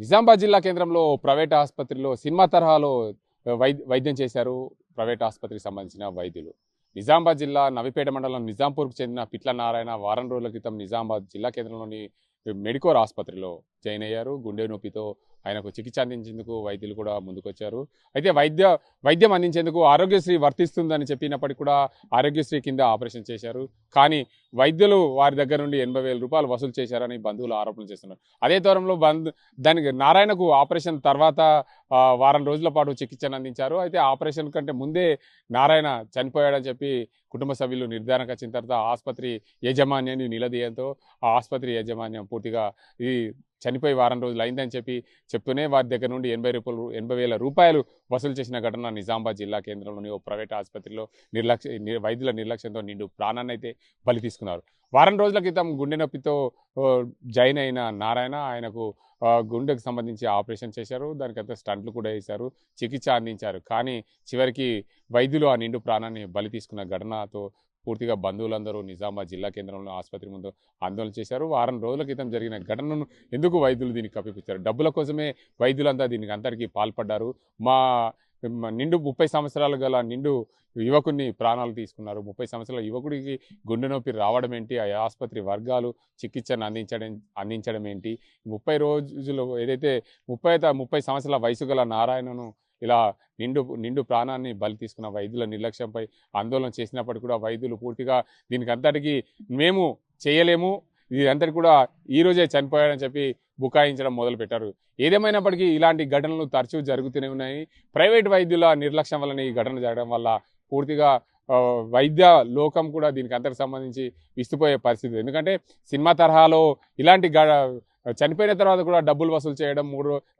నిజామాబాద్ జిల్లా కేంద్రంలో ప్రైవేట్ ఆసుపత్రిలో సినిమా తరహాలో వైద్యం చేశారు ప్రైవేట్ ఆసుపత్రికి సంబంధించిన వైద్యులు. నిజామాబాద్ జిల్లా నవిపేట మండలం నిజాంపూర్కు చెందిన పిట్ల నారాయణ వారం రోజుల క్రితం నిజామాబాద్ జిల్లా కేంద్రంలోని మెడికోర్ ఆసుపత్రిలో జాయిన్ అయ్యారు. గుండె నొప్పితో ఆయనకు చికిత్స అందించేందుకు వైద్యులు కూడా ముందుకొచ్చారు. అయితే వైద్యం అందించేందుకు ఆరోగ్యశ్రీ వర్తిస్తుందని చెప్పినప్పటికీ కూడా ఆరోగ్యశ్రీ కింద ఆపరేషన్ చేశారు. కానీ వైద్యులు వారి దగ్గర నుండి 80,000 రూపాయలు వసూలు చేశారని బంధువులు ఆరోపణలు చేస్తున్నారు. అదే తరంలో దానికి నారాయణకు ఆపరేషన్ తర్వాత వారం రోజుల పాటు చికిత్సను అందించారు. అయితే ఆపరేషన్ కంటే ముందే నారాయణ చనిపోయాడని చెప్పి కుటుంబ సభ్యులు నిర్ధారణకు వచ్చిన తర్వాత ఆసుపత్రి యాజమాన్యాన్ని నిలదీయడంతో ఆ ఆసుపత్రి యాజమాన్యం పూర్తిగా ఈ చనిపోయి వారం రోజులు అయిందని చెప్తూనే వారి దగ్గర నుండి 80,000 రూపాయలు వసూలు చేసిన ఘటన నిజామాబాద్ జిల్లా కేంద్రంలోని ఓ ప్రైవేట్ ఆసుపత్రిలో వైద్యుల నిర్లక్ష్యంతో నిండు ప్రాణాన్ని అయితే బలి తీసుకున్నారు. వారం రోజుల క్రితం గుండె నొప్పితో జాయిన్ అయిన నారాయణ ఆయనకు గుండెకు సంబంధించి ఆపరేషన్ చేశారు. దానికంతా స్టంట్లు కూడా వేశారు, చికిత్స అందించారు. కానీ చివరికి వైద్యులు ఆ నిండు ప్రాణాన్ని బలి తీసుకున్న ఘటనతో పూర్తిగా బంధువులందరూ నిజామాబాద్ జిల్లా కేంద్రంలో ఆసుపత్రి ముందు ఆందోళన చేశారు. వారం రోజుల క్రితం జరిగిన ఘటనను ఎందుకు వైద్యులు దీనికి కప్పిపుచ్చారు? డబ్బుల కోసమే వైద్యులంతా దీనికి అంతటికీ పాల్పడ్డారు. నిండు 30 సంవత్సరాలు గల నిండు యువకుని ప్రాణాలు తీసుకున్నారు. 30 సంవత్సరాల యువకుడికి గుండె నొప్పి రావడం ఏంటి? ఆ ఆసుపత్రి వర్గాలు చికిత్సను అందించడం ఏంటి? 30 రోజులు ఏదైతే 30 సంవత్సరాల వయసు గల నారాయణను ఇలా నిండు ప్రాణాన్ని బలి తీసుకున్న వైద్యుల నిర్లక్ష్యంపై ఆందోళన చేసినప్పటికీ కూడా వైద్యులు పూర్తిగా దీనికి అంతటికీ మేము చేయలేము, ఇదంతటి కూడా ఈ రోజే చనిపోయాడని చెప్పి బుకాయించడం మొదలుపెట్టారు. ఏదేమైనప్పటికీ ఇలాంటి ఘటనలు తరచూ జరుగుతూనే ఉన్నాయి. ప్రైవేట్ వైద్యుల నిర్లక్ష్యం వలన ఈ ఘటన జరగడం వల్ల పూర్తిగా వైద్య లోకం కూడా దీనికి అంతటికి సంబంధించి విస్తుపోయే పరిస్థితి. ఎందుకంటే సినిమా తరహాలో ఇలాంటి చనిపోయిన తర్వాత కూడా డబ్బులు వసూలు చేయడం,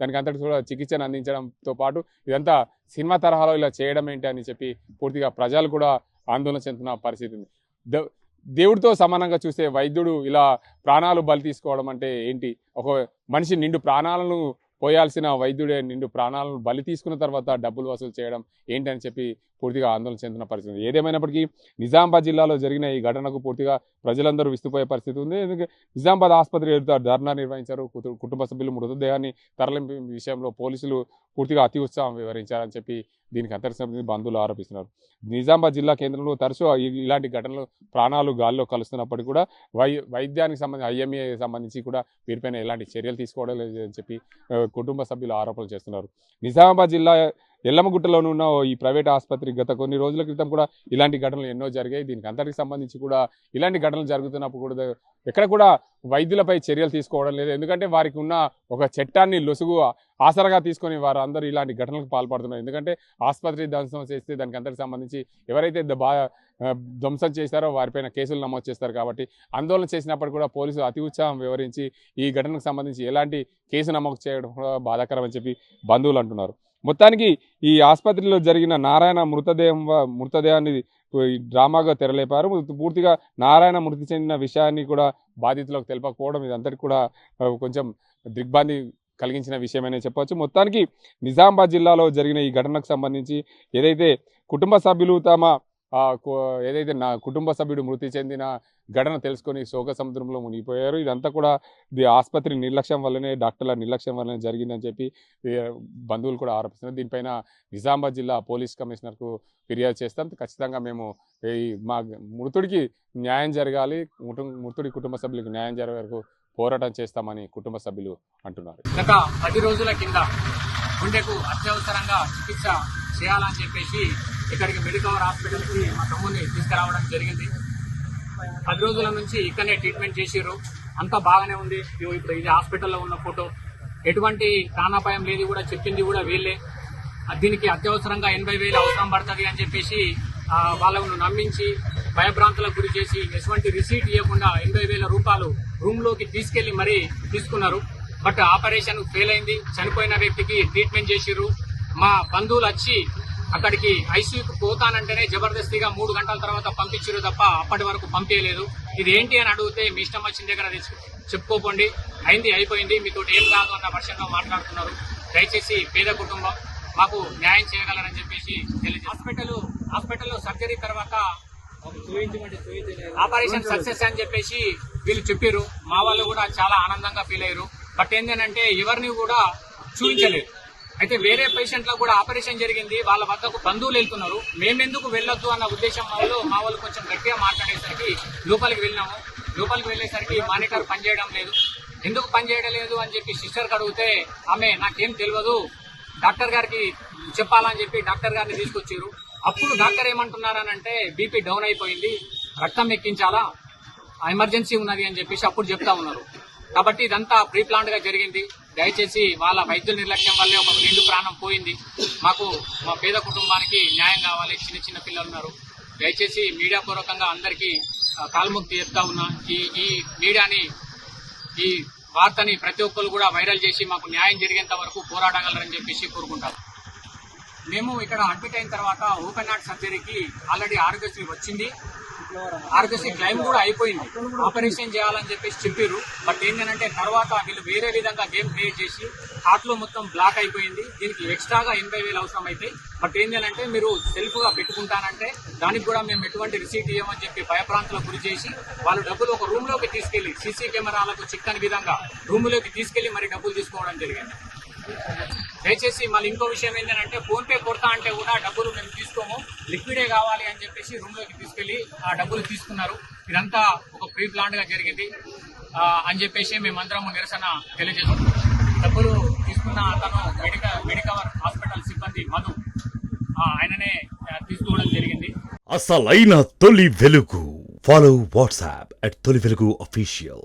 దానికి అంతటి కూడా చికిత్సను అందించడంతో పాటు ఇదంతా సినిమా తరహాలో ఇలా చేయడం ఏంటి అని చెప్పి పూర్తిగా ప్రజలు కూడా ఆందోళన చెందుతున్న పరిస్థితి ఉంది. దేవుడితో సమానంగా చూసే వైద్యుడు ఇలా ప్రాణాలు బలి తీసుకోవడం అంటే ఏంటి? ఒక మనిషి నిండు ప్రాణాలను పోయాల్సిన వైద్యుడే నిండు ప్రాణాలను బలి తీసుకున్న తర్వాత డబ్బులు వసూలు చేయడం ఏంటి అని చెప్పి పూర్తిగా ఆందోళన చెందిన పరిస్థితి. ఏదేమైనప్పటికీ నిజామాబాద్ జిల్లాలో జరిగిన ఈ ఘటనకు పూర్తిగా ప్రజలందరూ విస్తుపోయే పరిస్థితి ఉంది. ఎందుకంటే నిజామాబాద్ ఆసుపత్రి ఎదుట ధర్నా నిర్వహించారు. కుటుంబ సభ్యులు మృతదేహాన్ని తరలింపు విషయంలో పోలీసులు పూర్తిగా అతి ఉత్సాహం వివరించారని చెప్పి దీనికి అంతర్సంబంధించి బంధువులు ఆరోపిస్తున్నారు. నిజామాబాద్ జిల్లా కేంద్రంలో తరచూ ఇలాంటి ఘటనలు ప్రాణాలు గాల్లో కలుస్తున్నప్పటికీ కూడా వైద్యానికి సంబంధించి IMA సంబంధించి కూడా వీరిపైన ఎలాంటి చర్యలు తీసుకోవడం లేదని చెప్పి కుటుంబ సభ్యులు ఆరోపణలు చేస్తున్నారు. నిజామాబాద్ జిల్లా ఎల్లమ్మగుట్టలోని ఉన్న ఈ ప్రైవేట్ ఆసుపత్రి గత కొన్ని రోజుల క్రితం కూడా ఇలాంటి ఘటనలు ఎన్నో జరిగాయి. దీనికి అంతటికి సంబంధించి కూడా ఇలాంటి ఘటనలు జరుగుతున్నప్పుడు కూడా ఎక్కడ కూడా వైద్యులపై చర్యలు తీసుకోవడం లేదు. ఎందుకంటే వారికి ఉన్న ఒక చట్టాన్ని లొసుగు ఆసరగా తీసుకొని వారు అందరూ ఇలాంటి ఘటనలకు పాల్పడుతున్నారు. ఎందుకంటే ఆసుపత్రి ధ్వంసం చేస్తే దానికి అంతటికి సంబంధించి ఎవరైతే ధ్వంసం చేశారో వారిపైన కేసులు నమోదు చేస్తారు. కాబట్టి ఆందోళన చేసినప్పుడు కూడా పోలీసులు అతి ఉత్సాహం వివరించి ఈ ఘటనకు సంబంధించి ఎలాంటి కేసు నమోదు చేయడం కూడా బాధాకరం అని చెప్పి బంధువులు అంటున్నారు. మొత్తానికి ఈ ఆసుపత్రిలో జరిగిన నారాయణ మృతదేహాన్ని డ్రామాగా తెరలేపారు. పూర్తిగా నారాయణ మృతి చెందిన విషయాన్ని కూడా బాధితులకు తెలపకపోవడం ఇదంతటి కూడా కొంచెం దిగ్భ్రాంతి కలిగించిన విషయమనే చెప్పవచ్చు. మొత్తానికి నిజామాబాద్ జిల్లాలో జరిగిన ఈ ఘటనకు సంబంధించి ఏదైతే కుటుంబ సభ్యులు కుటుంబ సభ్యుడు మృతి చెందిన ఘటన తెలుసుకొని శోక సముద్రంలో మునిగిపోయారు. ఇదంతా కూడా ఆసుపత్రి నిర్లక్ష్యం వల్లనే, డాక్టర్ల నిర్లక్ష్యం వల్లనే జరిగిందని చెప్పి బంధువులు కూడా ఆరోపిస్తున్నారు. దీనిపైన నిజామాబాద్ జిల్లా పోలీస్ కమిషనర్కు ఫిర్యాదు చేస్తాం. ఖచ్చితంగా మేము మా మృతుడికి న్యాయం జరగాలి, మృతుడి కుటుంబ సభ్యులకు న్యాయం జరిగే వరకు పోరాటం చేస్తామని కుటుంబ సభ్యులు అంటున్నారు. గత 10 రోజుల కింద గుండెకు అత్యవసరంగా చికిత్స చేయాలని చెప్పేసి ఇక్కడికి మెడికవర్ హాస్పిటల్కి మా తమ్ముడిని తీసుకురావడం జరిగింది. 10 రోజుల నుంచి ఇక్కడనే ట్రీట్మెంట్ చేసిర్రు. అంతా బాగానే ఉంది. ఇప్పుడు ఇది హాస్పిటల్లో ఉన్న ఫోటో, ఎటువంటి ప్రాణాపాయం లేదు కూడా చెప్పింది కూడా వీళ్ళే. దీనికి అత్యవసరంగా 80,000 అవసరం పడుతుంది అని చెప్పేసి వాళ్ళను నమ్మించి భయభ్రాంతులకు గురి చేసి ఎటువంటి రిసీట్ ఇవ్వకుండా 80,000 రూపాయలు రూమ్లోకి తీసుకెళ్లి మరీ తీసుకున్నారు. బట్ ఆపరేషన్ ఫెయిల్ అయింది. చనిపోయిన వ్యక్తికి ట్రీట్మెంట్ చేసిర్రు. మా బంధువులు వచ్చి అక్కడికి ఐసీయూకి పోతానంటేనే జబర్దస్తిగా 3 గంటల తర్వాత పంపించారు తప్ప అప్పటి వరకు పంపించలేదు. ఇది ఏంటి అని అడిగితే మీ ఇష్టం వచ్చిన దగ్గర చెప్పుకోకండి, అయింది అయిపోయింది, మీతో ఏం కాదు అన్న వర్షంలో మాట్లాడుతున్నారు. దయచేసి పేద కుటుంబం మాకు న్యాయం చేయగలరని చెప్పేసి తెలియదు. హాస్పిటల్లో సర్జరీ తర్వాత ఆపరేషన్ సక్సెస్ అని చెప్పేసి వీళ్ళు చెప్పారు. మా వాళ్ళు కూడా చాలా ఆనందంగా ఫీల్ అయ్యారు. బట్ ఏంటంటే ఎవరిని కూడా చూపించలేదు. అయితే వేరే పేషెంట్లకు కూడా ఆపరేషన్ జరిగింది, వాళ్ళ వద్దకు బంధువులు వెళ్తున్నారు, మేమెందుకు వెళ్ళొద్దు అన్న ఉద్దేశం మా వాళ్ళు కొంచెం గట్టిగా మాట్లాడేసరికి లోపలికి వెళ్ళినాము. లోపలికి వెళ్ళేసరికి మానిటర్ పనిచేయడం లేదు. ఎందుకు పనిచేయడం లేదు అని చెప్పి సిస్టర్కి అడిగితే ఆమె నాకేం తెలియదు, డాక్టర్ గారికి చెప్పాలని చెప్పి డాక్టర్ గారిని తీసుకొచ్చారు. అప్పుడు డాక్టర్ ఏమంటున్నారనంటే బీపీ డౌన్ అయిపోయింది, రక్తం ఎక్కించాలా, ఎమర్జెన్సీ ఉన్నది అని చెప్పేసి అప్పుడు చెప్తా ఉన్నారు. కాబట్టి ఇదంతా ప్రీ ప్లాన్డ్ గా జరిగింది. దయచేసి వాళ్ళ వైద్యుల నిర్లక్ష్యం వల్లే ఒక నిండు ప్రాణం పోయింది. మాకు మా పేద కుటుంబానికి న్యాయం కావాలి. చిన్న చిన్న పిల్లలు ఉన్నారు. దయచేసి మీడియా పూర్వకంగా అందరికీ కాల్ముక్తి చెప్తా ఉన్నా. ఈ మీడియాని, ఈ వార్తని ప్రతి ఒక్కరు కూడా వైరల్ చేసి మాకు న్యాయం జరిగేంత వరకు పోరాడగలరని చెప్పేసి కోరుకుంటాం. మేము ఇక్కడ అడ్మిట్ అయిన తర్వాత ఓపెన్ హార్ట్ సర్జరీకి ఆల్రెడీ ఆరోగ్యశ్రీ వచ్చింది, ఆరోగ్యశ్రీ క్లైమ్ కూడా అయిపోయింది. ఆపరేషన్ చేయాలని చెప్పేసి చెప్పారు. బట్ ఏంటంటే తర్వాత వీళ్ళు వేరే విధంగా గేమ్ క్రియేట్ చేసి హార్ట్ లో మొత్తం బ్లాక్ అయిపోయింది. దీనికి ఎక్స్ట్రాగా 80,000 అవసరం అయితే, బట్ ఏంటంటే మీరు సెల్ఫ్ గా పెట్టుకుంటానంటే దానికి కూడా మేము ఎటువంటి రిసీట్ ఇవ్వమని చెప్పి భయప్రాంతులకు గురి చేసి వాళ్ళు డబ్బులు ఒక రూమ్ లోకి తీసుకెళ్లి సీసీ కెమెరాలకు చిక్కని విధంగా రూమ్ లోకి తీసుకెళ్లి మరి డబ్బులు తీసుకోవడం జరిగింది. దయచేసి మళ్ళీ ఇంకో విషయం ఏంటంటే ఫోన్ పే కొడతా అంటే కూడా డబ్బులు మేము తీసుకోము, లిక్విడే కావాలి అని చెప్పేసి రూమ్ లోకి తీసుకెళ్లి ఆ డబ్బులు తీసుకున్నారు. ఇదంతా ఒక ప్రీ ప్లాన్డ్ గా జరిగింది అని చెప్పేసి మేమందరం నిరసన తెలియజేస్తున్నాం. డబ్బులు తీసుకున్న అతను మెడికవర్ హాస్పిటల్ సిబ్బంది మధు, ఆయననే తీసుకోవడం జరిగింది. అసలైన తొలి వెలుగు. ఫాలో వాట్సాప్ @తొలి వెలుగు official.